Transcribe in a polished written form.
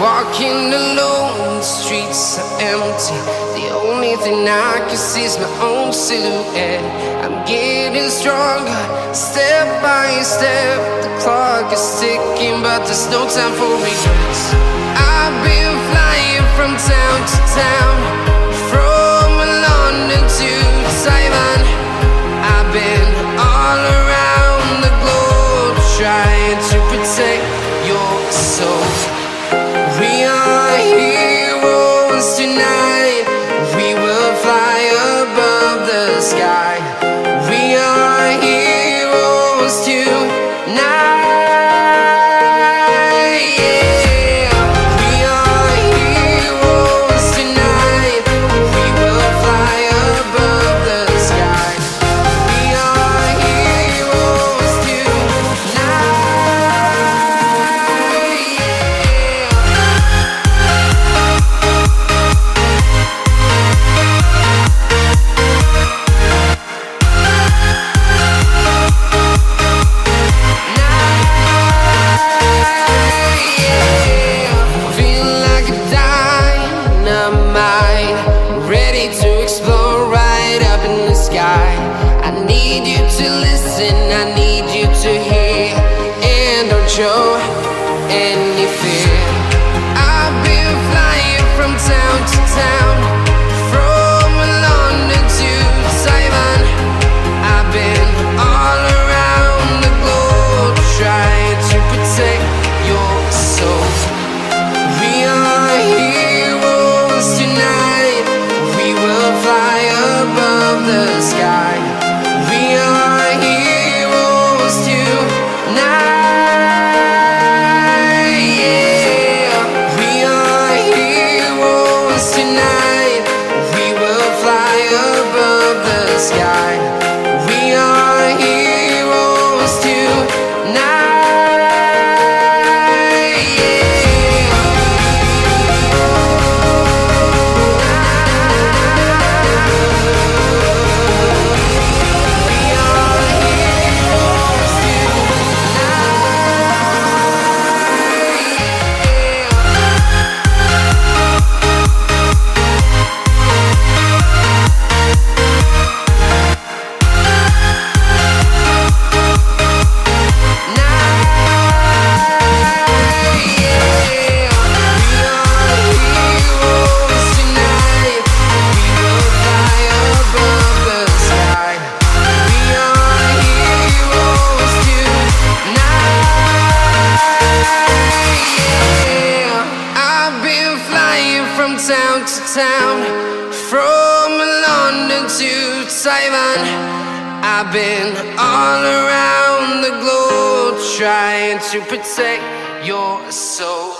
Walking alone, the streets are empty. The only thing I can see is my own silhouette. I'm getting stronger, step by step. The clock is ticking, but there's no time for regrets. I've been flying from town to town, from London to Taiwan. I've been all around the globe, trying to protect your soul. We are heroes tonight. We will fly above the sky. We are heroes tonight. Yeah. We are heroes tonight. We will fly above the sky. We are heroes tonight. I need you to hear, and don't show any fear. I've been flying from town to town, from London to Taiwan. I've been all around the globe, trying to protect your soul. We are heroes tonight. We will fly above above the sky. We are heroes tonight. Yeah, we are heroes tonight. We will fly above the sky. We are heroes tonight. Town to town, from London to Taiwan. I've been all around the globe trying to protect your soul.